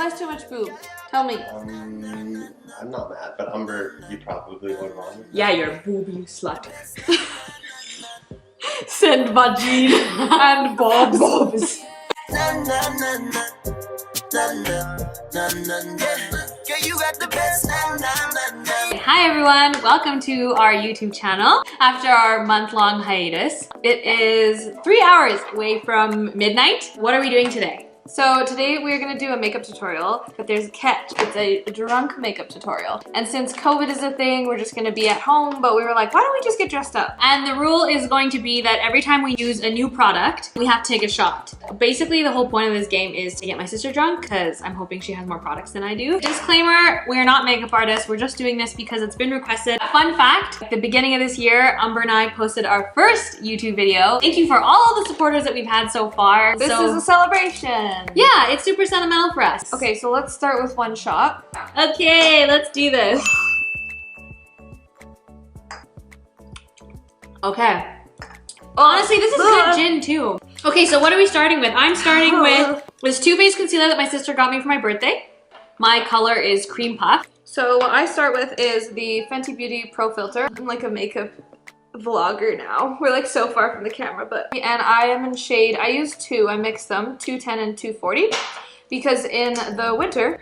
has too much boob? Tell me. I'm not mad, but Umber, you probably would want it. Yeah, you're a boob, you slut. Send vagine and bobs. Hi everyone, welcome to our YouTube channel. After our month-long hiatus, it is 3 hours away from midnight. What are we doing today? So today we're gonna do a makeup tutorial, but there's a catch. It's a drunk makeup tutorial. And since COVID is a thing, we're just gonna be at home, but we were like, why don't we just get dressed up? And the rule is going to be that every time we use a new product, we have to take a shot. Basically, the whole point of this game is to get my sister drunk, because I'm hoping she has more products than I do. Disclaimer, we are not makeup artists. We're just doing this because it's been requested. Fun fact, at the beginning of this year, Umber and I posted our first YouTube video. Thank you for all the supporters that we've had so far. This is a celebration. Yeah, it's super sentimental for us. Okay, so let's start with one shot. Okay, let's do this. Okay. Honestly, this is good gin too. Okay, so what are we starting with? I'm starting with this Too Faced concealer that my sister got me for my birthday. My color is Cream Puff. So what I start with is the Fenty Beauty Pro Filter. I'm like a makeup vlogger now. We're like so far from the camera, but and I am in shade, I use two, I mix them, 210 and 240, because in the winter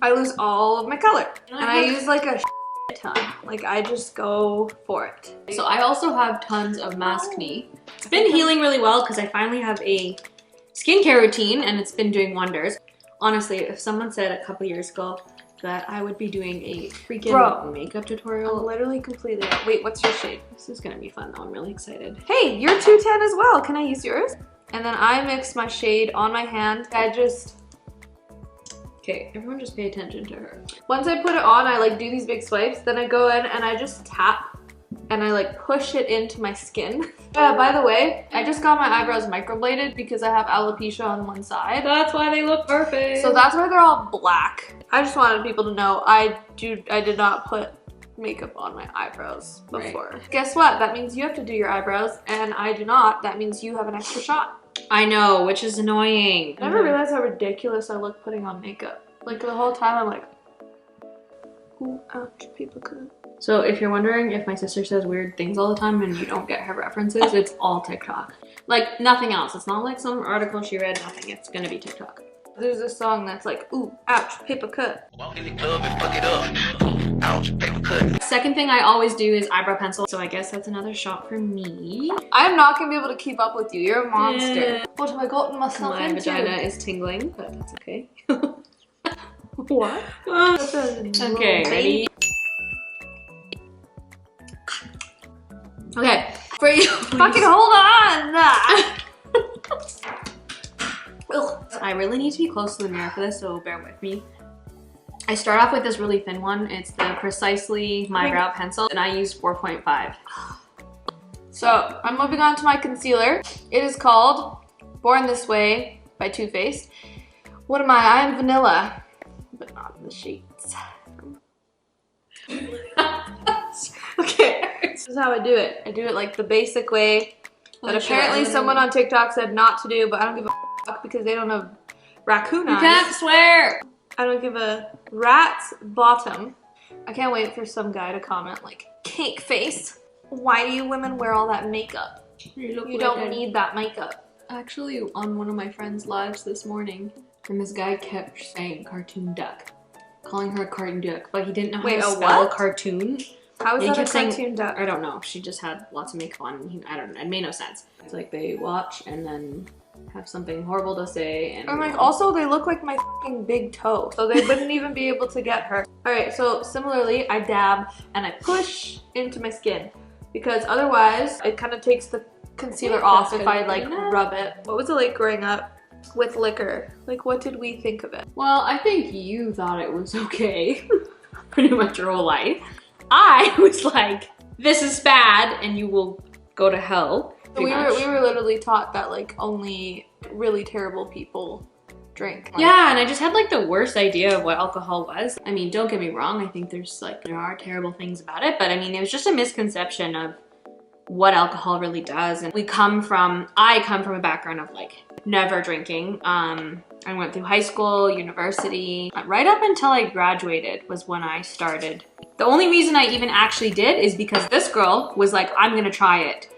I lose all of my color and I use like a ton. Like I just go for it. So I also have tons of maskne. It's been healing really well because I finally have a skincare routine and it's been doing wonders. Honestly, if someone said a couple years ago that I would be doing a freaking makeup tutorial. I'm literally completely out. Wait, what's your shade? This is gonna be fun though, I'm really excited. Hey, you're 210 as well. Can I use yours? And then I mix my shade on my hand. Okay, everyone just pay attention to her. Once I put it on, I like do these big swipes, then I go in and I just tap and I like push it into my skin. By the way, I just got my eyebrows microbladed because I have alopecia on one side. That's why they look perfect. So that's why they're all black. I just wanted people to know I did not put makeup on my eyebrows before. Right. Guess what? That means you have to do your eyebrows and I do not. That means you have an extra shot. I know, which is annoying. I never realized how ridiculous I look putting on makeup. Like the whole time I'm like, ooh, ouch, people couldn't. So if you're wondering if my sister says weird things all the time and you don't get her references, it's all TikTok. Like nothing else. It's not like some article she read, nothing. It's gonna be TikTok. There's a song that's like, ooh, ouch, paper cut. Walk in the club and fuck it up. Ouch, paper cut. Second thing I always do is eyebrow pencil. So I guess that's another shot for me. I'm not gonna be able to keep up with you. You're a monster. What have I gotten myself into? My vagina is tingling, but that's okay. What? Okay, ready? Okay, for you. Fucking hold on! I really need to be close to the mirror for this, so bear with me. I start off with this really thin one. It's the Precisely My Brow Pencil, and I use 4.5. So, I'm moving on to my concealer. It is called Born This Way by Too Faced. What am I? I am vanilla, but not in the sheets. Okay, this is how I do it. I do it like the basic way that apparently someone on TikTok said not to do, but I don't give a fuck because they don't have raccoon eyes. You can't swear! I don't give a rat's bottom. I can't wait for some guy to comment like, cake face, why do you women wear all that makeup? You don't need that makeup. Actually, on one of my friend's lives this morning, and this guy kept saying cartoon duck, calling her a cartoon duck, but he didn't know how to spell cartoon. How is that a cartoon duck? I don't know. She just had lots of makeup on and I don't know. It made no sense. It's like they watch and then have something horrible to say and I'm like, also they look like my fucking big toe, so they wouldn't even be able to get her. Alright, so similarly, I dab and I push into my skin because otherwise it kind of takes the concealer off if I like rub it. What was it like growing up with liquor? Like, what did we think of it? Well, I think you thought it was okay pretty much your whole life. I was like, this is bad and you will go to hell. We were literally taught that like only really terrible people drink. Yeah, and I just had like the worst idea of what alcohol was. I mean, don't get me wrong, I think there are terrible things about it, but I mean, it was just a misconception of what alcohol really does. And I come from a background of like never drinking. I went through high school, university, right up until I graduated was when I started. The only reason I even actually did is because this girl was like, I'm gonna try it.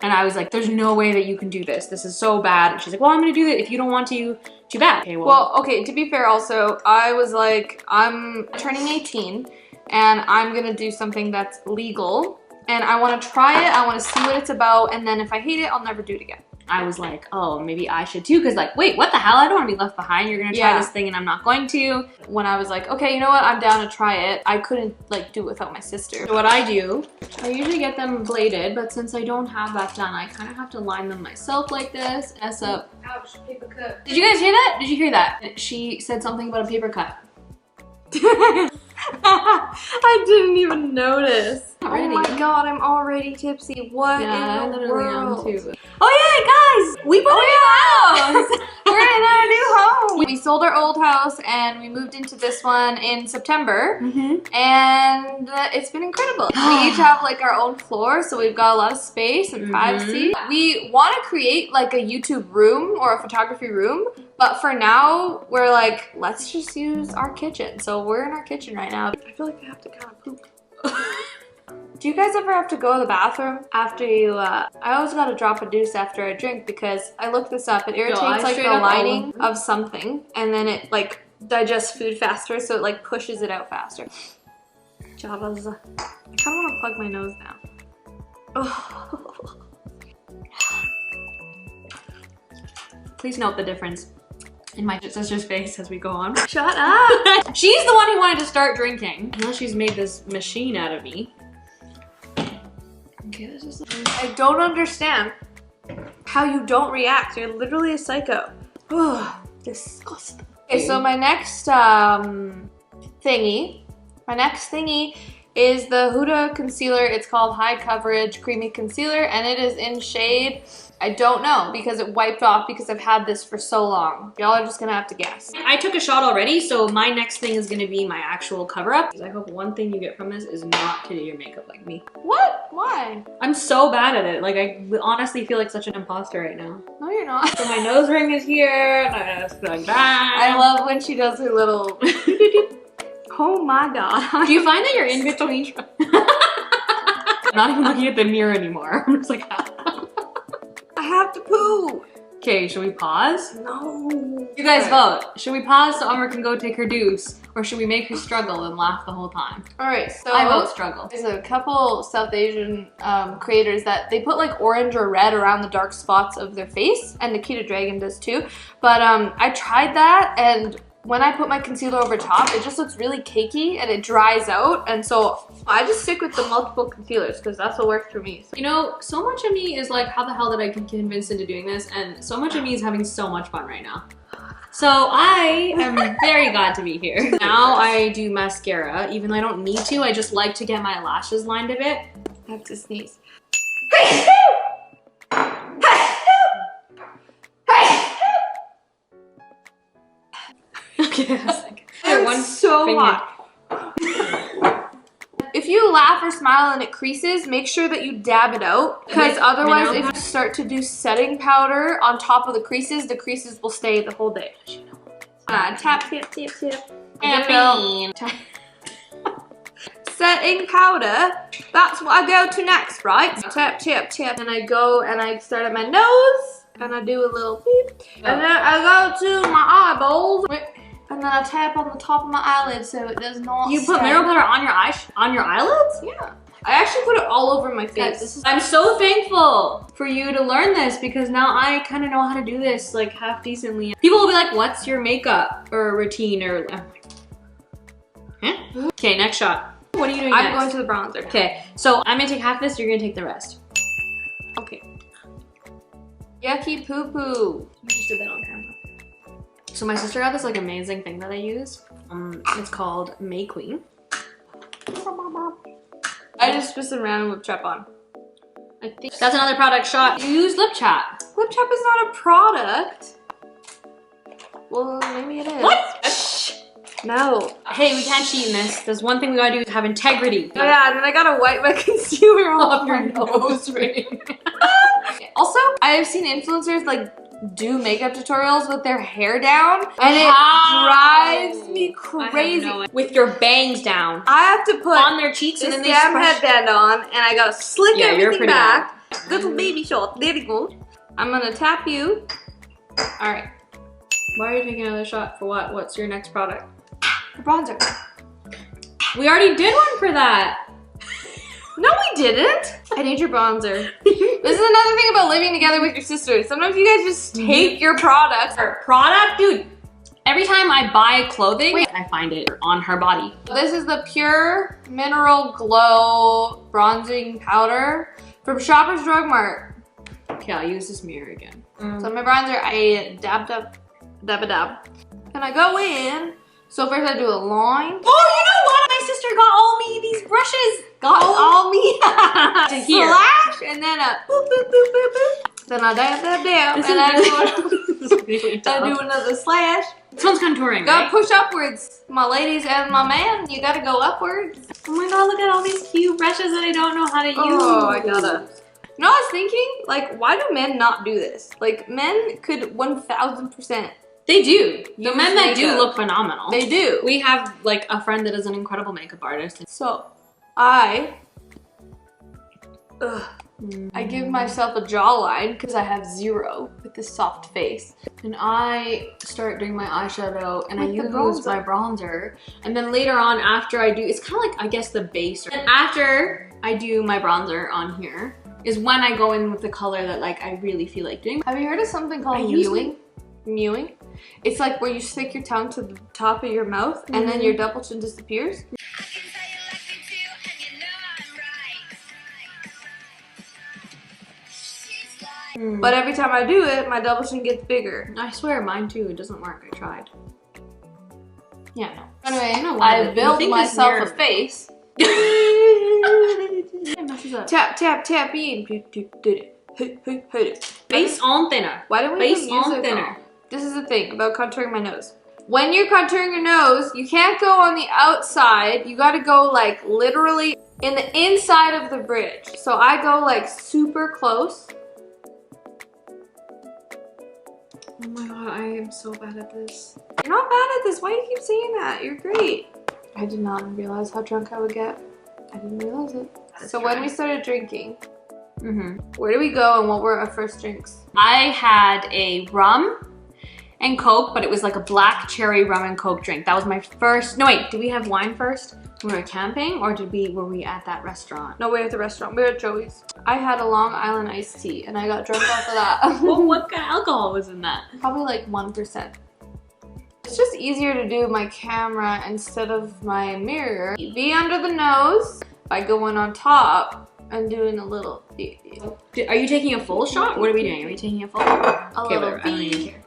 And I was like, there's no way that you can do this. This is so bad. And she's like, well, I'm gonna do it. If you don't want to, too bad. Okay, well, okay, to be fair also, I was like, I'm turning 18 and I'm gonna do something that's legal and I wanna try it, I wanna see what it's about, and then if I hate it, I'll never do it again. I was like, oh, maybe I should too, because like, wait, what the hell? I don't want to be left behind. You're gonna try this thing and I'm not going to. When I was like, okay, you know what? I'm down to try it. I couldn't like do it without my sister. So what I do, I usually get them bladed, but since I don't have that done, I kind of have to line them myself like this. S up. Ouch, paper cut. Did you guys hear that? Did you hear that? She said something about a paper cut. I didn't even notice. Already. Oh my god, I'm already tipsy. What in the world? Too. Oh yeah, guys! We bought a new house! We're in our new home! We sold our old house and we moved into this one in September. And it's been incredible. We each have like our own floor, so we've got a lot of space and privacy. We want to create like a YouTube room or a photography room, but for now, we're like, let's just use our kitchen. So we're in our kitchen right now. I feel like I have to kind of poop. Do you guys ever have to go to the bathroom after you, I always gotta drop a deuce after I drink because I looked this up. It irritates like the lining of something and then it like digests food faster, so it like pushes it out faster. Javas. I kinda wanna plug my nose now. Oh. Please note the difference in my sister's face as we go on. Shut up! She's the one who wanted to start drinking. Now she's made this machine out of me. Okay, this is. I don't understand how you don't react. You're literally a psycho. Disgusting. Okay, so my next thingy is the Huda concealer. It's called High Coverage Creamy Concealer and it is in shade, I don't know, because it wiped off because I've had this for so long. Y'all are just gonna have to guess. I took a shot already, so my next thing is gonna be my actual cover-up. I hope one thing you get from this is not to do your makeup like me. What? Why? I'm so bad at it. Like, I honestly feel like such an imposter right now. No, you're not. So my nose ring is here, and I just like that. I love when she does her little... Oh my god. Do you find that you're in between? I'm not even looking at the mirror anymore. I'm just like, I have to poo. okay, should we pause? No. You guys vote. Should we pause so Umber can go take her deuce? Or should we make her struggle and laugh the whole time? Alright, so I vote struggle. There's a couple South Asian creators that they put like orange or red around the dark spots of their face, and Nikita Dragon does too. But I tried that, and when I put my concealer over top, it just looks really cakey and it dries out, and so I just stick with the multiple concealers because that's what works for me. You know, so much of me is like, how the hell did I get convinced into doing this? And so much of me is having so much fun right now. So I am very glad to be here. Now I do mascara, even though I don't need to. I just like to get my lashes lined a bit. I have to sneeze. Okay, I was like, It's so hot. If you laugh or smile and it creases, make sure that you dab it out, because otherwise if you start to do setting powder on top of the creases will stay the whole day. Tap, tap, tap, tap. And setting powder, that's what I go to next, right? Tap, tap, tap, and I go and I start at my nose, and I do a little beep, and then I go to my eyeballs. And then I tap on the top of my eyelid so it does not You put mineral powder on your eyelids? Yeah. I actually put it all over my face. I'm so thankful for you to learn this because now I kind of know how to do this like half decently. People will be like, what's your makeup or routine or... Huh? Okay, next shot. What are you doing I'm next? going to the bronzer. Okay, so I'm gonna take half this, you're gonna take the rest. Okay. Yucky poo poo. You just did that on camera. So my sister got this like amazing thing that I use. It's called May Queen. I just put some random lip chap on. I think that's another product shot. You use lip chap. Lip chap is not a product. Well, maybe it is. What? No. Hey, we can't cheat in this. There's one thing we gotta do is have integrity. Oh yeah, and then I gotta wipe my concealer off your nose ring. Also, I have seen influencers like do makeup tutorials with their hair down, and it drives me crazy. With your bangs down. I have to put on their cheeks and this then they damn brush. headband on, and I gotta slick Yeah, you're everything pretty back. Little baby shot. There you go. I'm gonna tap you. All right. Why are you taking another shot for what? What's your next product? The bronzer. We already did one for that. No, we didn't. I need your bronzer. This is another thing about living together with your sisters. Sometimes you guys just take your products. Product? Dude, every time I buy clothing, I find it on her body. This is the Pure Mineral Glow Bronzing Powder from Shoppers Drug Mart. Okay, I'll use this mirror again. So my bronzer, I dab. And I go in. So first I do a line. Oh, you know what? My sister got all me these brushes. Got all me. To here. Slash, and then a boop, boop, boop, boop, boop. Then I dab, This and is I do another slash. This one's contouring, Gotta right? push upwards. My ladies and my man, you gotta go upwards. Oh my god, look at all these cute brushes that I don't know how to use. Oh, I gotta. You know, I was thinking, like, why do men not do this? Like, men could 1000%. They do. The men that do makeup. look phenomenal. They do. We have like a friend that is an incredible makeup artist. So, I give myself a jawline because I have 0 with this soft face. And I start doing my eyeshadow and I With the use my bronzer. And then later on after I do, it's kind of like, I guess, the base. And after I do my bronzer on here is when I go in with the color that like I really feel like doing. Have you heard of something called mewing? Mewing? It's like where you stick your tongue to the top of your mouth and then your double chin disappears. But every time I do it, my double chin gets bigger. I swear mine too, it doesn't work, I tried. Yeah, no. Anyway, I know I built myself a face. It messes up. Tap, tap, tap in. Base on thinner. Why do we Base put on music thinner. on? This is the thing about contouring my nose. When you're contouring your nose, you can't go on the outside. You gotta go like literally in the inside of the bridge. So I go like super close. Oh my god, I am so bad at this. You're not bad at this. Why do you keep saying that? You're great. I did not realize how drunk I would get. I didn't realize it. So when we started drinking, where did we go and what were our first drinks? I had a rum and Coke, but it was like a black cherry rum and Coke drink. That was my first. No wait, did we have wine first? We were camping, or were we at that restaurant? No, we were at the restaurant. We were at Joey's. I had a Long Island iced tea and I got drunk off of that. Well, what kind of alcohol was in that? Probably like 1%. It's just easier to do my camera instead of my mirror. Be under the nose by going on top and doing a little. Are you taking a full shot? What are we doing? Are we taking a full? A Okay, little whatever. I don't even care.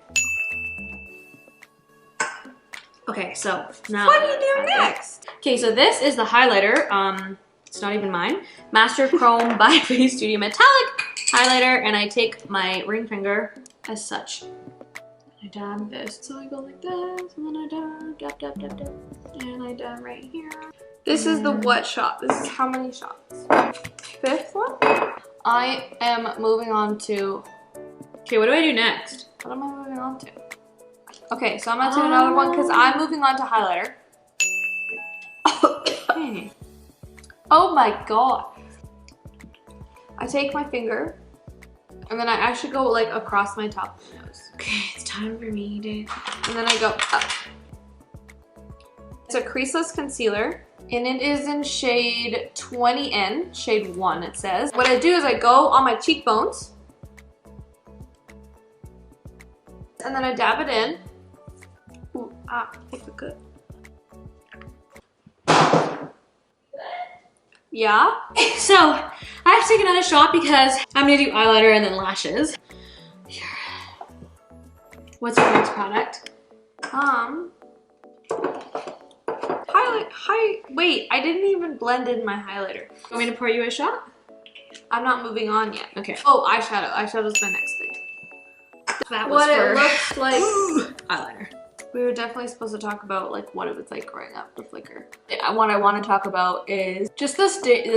Okay, so now. What do you do next? Okay, so this is the highlighter. It's not even mine. Master Chrome by Face Studio Metallic highlighter, and I take my ring finger as such. I dab this, so I go like this, and then I dab, dab, dab, dab, and I dab right here. This is the what shot? This is how many shots? 5th one? I am moving on to. Okay, what do I do next? What am I moving on to? Okay, so I'm gonna take another one because I'm moving on to highlighter. Okay. Oh my god. I take my finger and then I actually go like across my top of the nose. Okay, it's time for me to. And then I go up. It's a creaseless concealer and it is in shade 20N, shade 1 it says. What I do is I go on my cheekbones and then I dab it in. Ooh, ah, it's good. Yeah? So, I have to take another shot because I'm gonna do eyeliner and then lashes. Here. What's your next product? Wait, I didn't even blend in my highlighter. Want me to pour you a shot? I'm not moving on yet. Okay. Oh, eyeshadow. Eyeshadow's my next thing. That was What for it looks like. eyeliner. We were definitely supposed to talk about like what it was like growing up with liquor. What I want to talk about is just the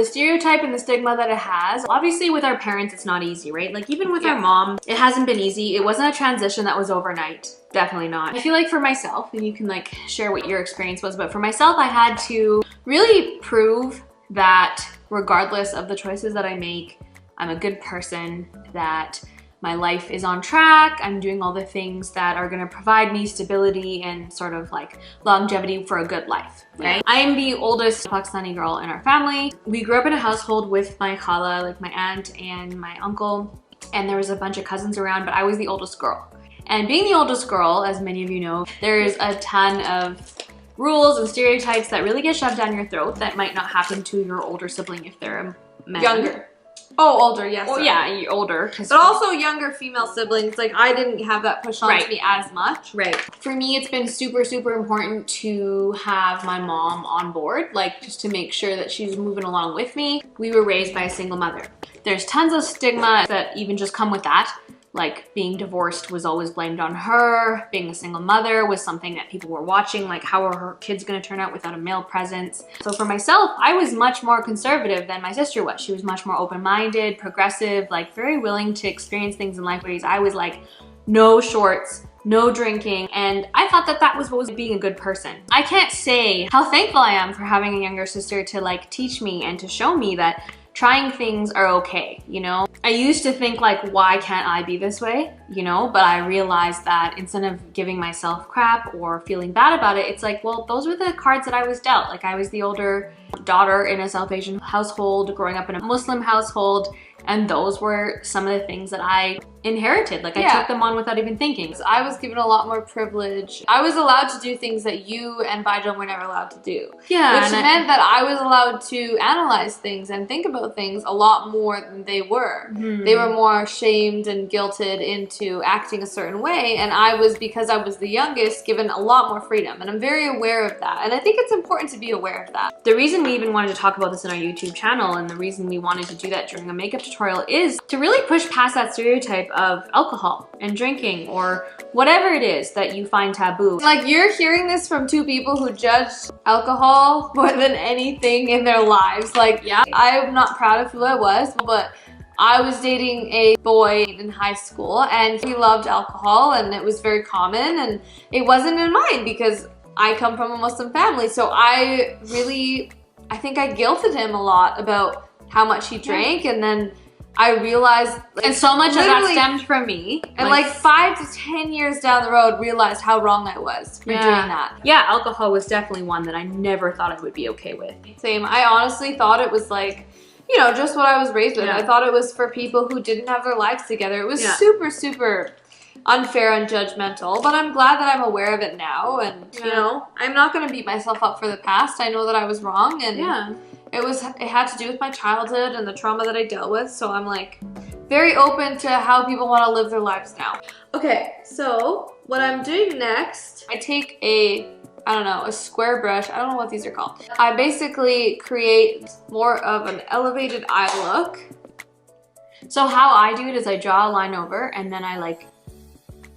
stereotype and the stigma that it has. Obviously with our parents it's not easy, right? Like even with our mom, it hasn't been easy. It wasn't a transition that was overnight. Definitely not. I feel like for myself, and you can like share what your experience was, but for myself I had to really prove that regardless of the choices that I make, I'm a good person, that my life is on track, I'm doing all the things that are gonna provide me stability and sort of like longevity for a good life, right? I am the oldest Pakistani girl in our family. We grew up in a household with my khala, like my aunt and my uncle, and there was a bunch of cousins around, but I was the oldest girl. And being the oldest girl, as many of you know, there's a ton of rules and stereotypes that really get shoved down your throat that might not happen to your older sibling if they're a man. Younger. Oh, older, yes. Well, yeah, you're older. But also younger female siblings. Like, I didn't have that pushed on to me as much. Right. For me, it's been super, super important to have my mom on board, like, just to make sure that she's moving along with me. We were raised by a single mother. There's tons of stigma that even just come with that. Like, being divorced was always blamed on her. Being a single mother was something that people were watching, like how are her kids gonna turn out without a male presence? So for myself, I was much more conservative than my sister was. She was much more open-minded, progressive, like very willing to experience things in life, whereas I was like, no shorts, no drinking, and I thought that that was what was being a good person. I can't say how thankful I am for having a younger sister to like teach me and to show me that trying things are okay, you know? I used to think like, why can't I be this way, you know? But I realized that instead of giving myself crap or feeling bad about it, it's like, well, those were the cards that I was dealt. Like I was the older daughter in a South Asian household, growing up in a Muslim household, and those were some of the things that I inherited. Like I took them on without even thinking. So I was given a lot more privilege. I was allowed to do things that you and Baijan were never allowed to do. Yeah. Which meant that I was allowed to analyze things and think about things a lot more than they were. They were more shamed and guilted into acting a certain way, and I was, because I was the youngest, given a lot more freedom, and I'm very aware of that, and I think it's important to be aware of that. The reason we even wanted to talk about this in our YouTube channel, and the reason we wanted to do that during a makeup tutorial, is to really push past that stereotype of alcohol and drinking or whatever it is that you find taboo. Like, you're hearing this from two people who judged alcohol more than anything in their lives. Like, yeah, I'm not proud of who I was, but I was dating a boy in high school and he loved alcohol and it was very common, and it wasn't in mine because I come from a Muslim family. So I think I guilted him a lot about how much he drank, and then I realized, and so much of that stemmed from me. And like 5 to 10 years down the road, realized how wrong I was for doing that. Yeah, alcohol was definitely one that I never thought I would be okay with. Same. I honestly thought it was like, you know, just what I was raised with. I thought it was for people who didn't have their lives together. It was super, super unfair and judgmental, but I'm glad that I'm aware of it now, and you know, I'm not going to beat myself up for the past. I know that I was wrong, and it had to do with my childhood and the trauma that I dealt with, so I'm like very open to how people want to live their lives now. Okay, so what I'm doing next, I take a square brush. I don't know what these are called. I basically create more of an elevated eye look. So how I do it is I draw a line over, and then I like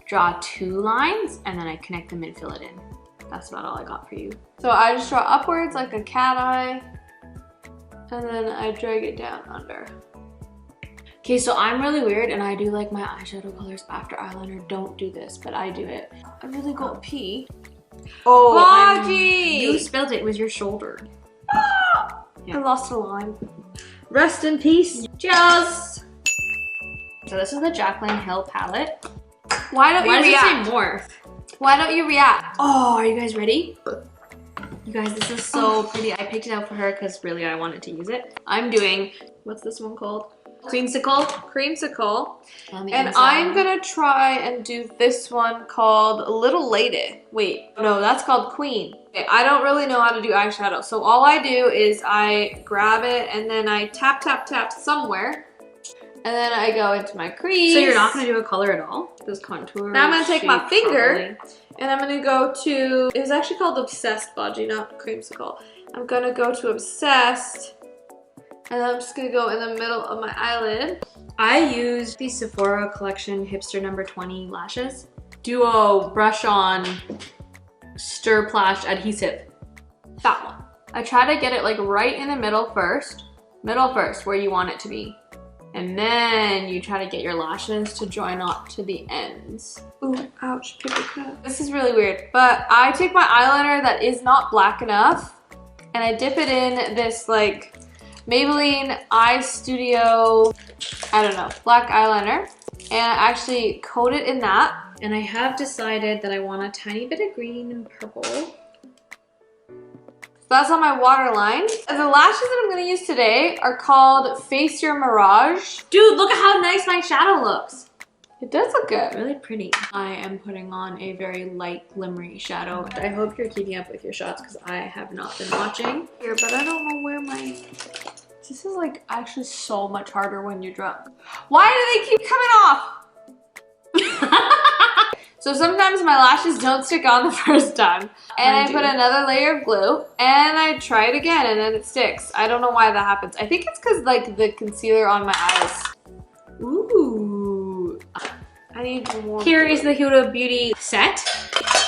draw 2 lines, and then I connect them and fill it in. That's about all I got for you. So I just draw upwards like a cat eye, and then I drag it down under. Okay, so I'm really weird, and I do like my eyeshadow colors after eyeliner. Don't do this, but I do it. I really go pee. Oh, Boggy! You spilled it. It was your shoulder. Ah! I lost a line. Rest in peace. Cheers! So this is the Jaclyn Hill palette. Why don't you react? Does it say more? Why don't you react? Oh, are you guys ready? You guys, this is so pretty. I picked it out for her because really I wanted to use it. I'm doing, what's this one called? Creamsicle. Creamsicle. And I'm gonna try and do this one called Little Lady. Wait, no, that's called Queen. Okay, I don't really know how to do eyeshadow, so all I do is I grab it and then I tap, tap, tap somewhere. And then I go into my crease. So you're not gonna do a color at all? This contour. Now I'm gonna take my finger and I'm gonna go to, it was actually called Obsessed Budgie, not Creamsicle. I'm gonna go to Obsessed, and I'm just gonna go in the middle of my eyelid. I used the Sephora Collection Hipster No. 20 lashes. Duo brush on Stir-Plash adhesive. That one. I try to get it like right in the middle first. Middle first, where you want it to be. And then you try to get your lashes to join up to the ends. Ooh, ouch, paper cut. This is really weird, but I take my eyeliner that is not black enough and I dip it in this like Maybelline Eye Studio, I don't know, black eyeliner. And I actually coat it in that. And I have decided that I want a tiny bit of green and purple. That's on my waterline. The lashes that I'm gonna use today are called Face Your Mirage. Dude, look at how nice my shadow looks. It does look good. Really pretty. I am putting on a very light glimmery shadow. I hope you're keeping up with your shots because I have not been watching. Here, but I don't know where my... This is like actually so much harder when you're drunk. Why do they keep coming off? So sometimes my lashes don't stick on the first time. And I put another layer of glue and I try it again and then it sticks. I don't know why that happens. I think it's because like the concealer on my eyes. Ooh. I need more. Here is the Huda Beauty set.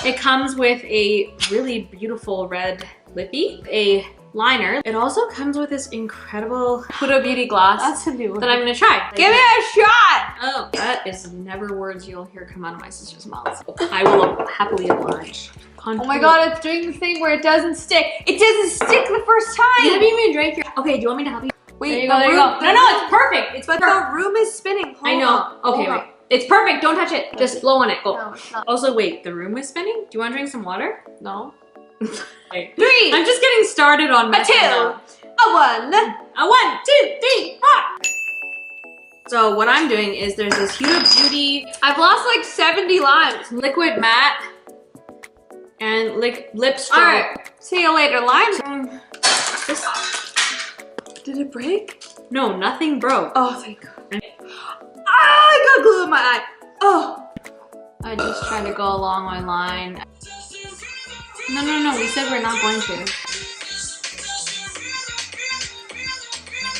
It comes with a really beautiful red lippy, a liner. It also comes with this incredible Huda Beauty gloss. That's a new one. That I'm gonna try. Give me a shot! Oh, that is never words you'll hear come out of my sister's mouth. I will happily oblige. Oh my god, it's doing the thing where it doesn't stick. It doesn't stick the first time! You haven't even drank your... Okay, do you want me to help you? Wait, there you go, there you go. No, it's perfect. It's but perfect. the room is spinning. I know. Okay, wait. It's perfect. Don't touch it. Just blow on it. Go. No, it's not. Also, wait. The room is spinning? Do you want to drink some water? No. Okay. 3. I'm just getting started on a 2. now. A 1. A 1, 2, 3, 4. So what I'm doing is there's this Huda Beauty. I've lost like 70 limes. Liquid matte and lip stroke. All right. See you later, lime. Did it break? No, nothing broke. Oh, thank God. I got glue in my eye. Oh. I just tried to go along my line. No. We said we're not going to.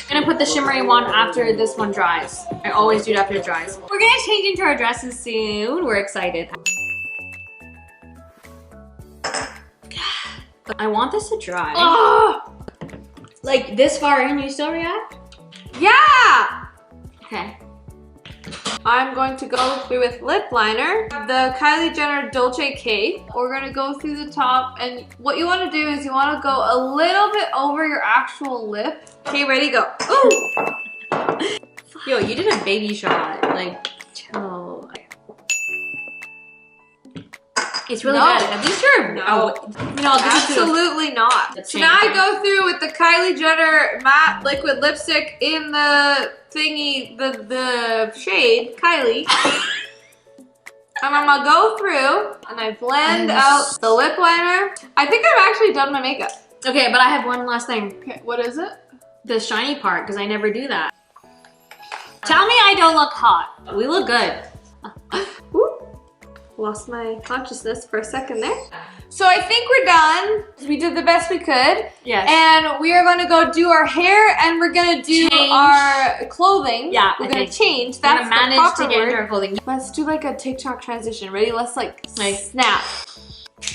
I'm gonna put the shimmery one after this one dries. I always do it after it dries. We're gonna change into our dresses soon. We're excited. I want this to dry. Oh. Like this far in, you still react? Yeah. Okay. I'm going to go through with lip liner, the Kylie Jenner Dolce K. We're gonna go through the top, and what you want to do is you want to go a little bit over your actual lip. Okay, ready, go. Ooh! Yo, you did a baby shot. Like, chill. It's really good. At least you're absolutely not. So now I go through with the Kylie Jenner matte liquid lipstick in the thingy, the shade Kylie. And I'm gonna go through and I blend out the lip liner. I think I've actually done my makeup. Okay, but I have one last thing. Okay, what is it? The shiny part, because I never do that. Tell me I don't look hot. We look good. Lost my consciousness for a second there. So I think we're done. We did the best we could. Yes. And we are gonna go do our hair and we're gonna do our clothing. Yeah, we're gonna change. That's the manage proper to get word. into our clothing. Let's do like a TikTok transition. Ready? Let's like snap.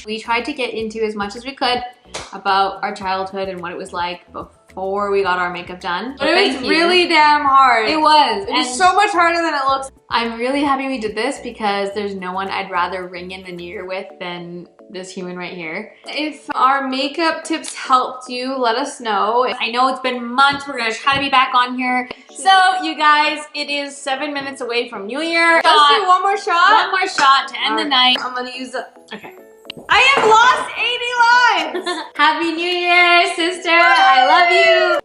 We tried to get into as much as we could about our childhood and what it was like before we got our makeup done. But it was really damn hard. It was. It was so much harder than it looks. I'm really happy we did this because there's no one I'd rather ring in the new year with than this human right here. If our makeup tips helped you, let us know. I know it's been months. We're gonna try to be back on here. So you guys, it is 7 minutes away from New Year. Let's do one more shot. One more shot to end the night. I'm gonna use it. Okay. I have lost 80 lives. Happy New Year, sister. I love you.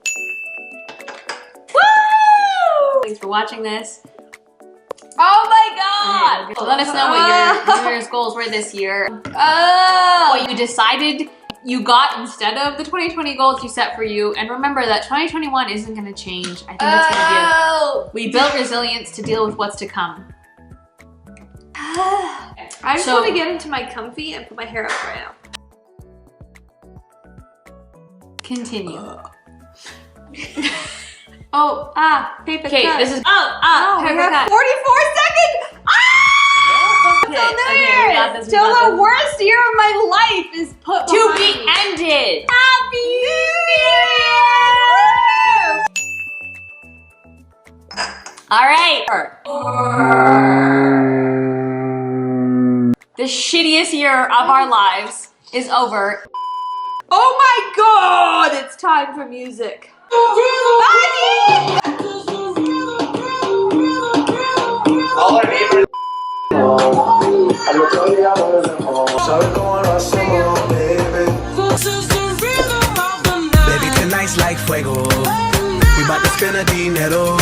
Woo! Thanks for watching this. Oh my God! Let us know what your New Year's goals were this year. What you decided you got instead of the 2020 goals you set for you. And remember that 2021 isn't going to change. I think it's going to be we built resilience to deal with what's to come. I just want to get into my comfy and put my hair up right now. Continue. Paper cut. Okay, this is we have 44 seconds. it. till New Okay, we Year's. got this, we Till got the this. worst year of my life is put To behind be me. ended. Happy New Year! All right. The shittiest year of our lives is over. Oh my god! It's time for music. All our neighbors. Baby, tonight's like fuego. We bout to spend a dinero.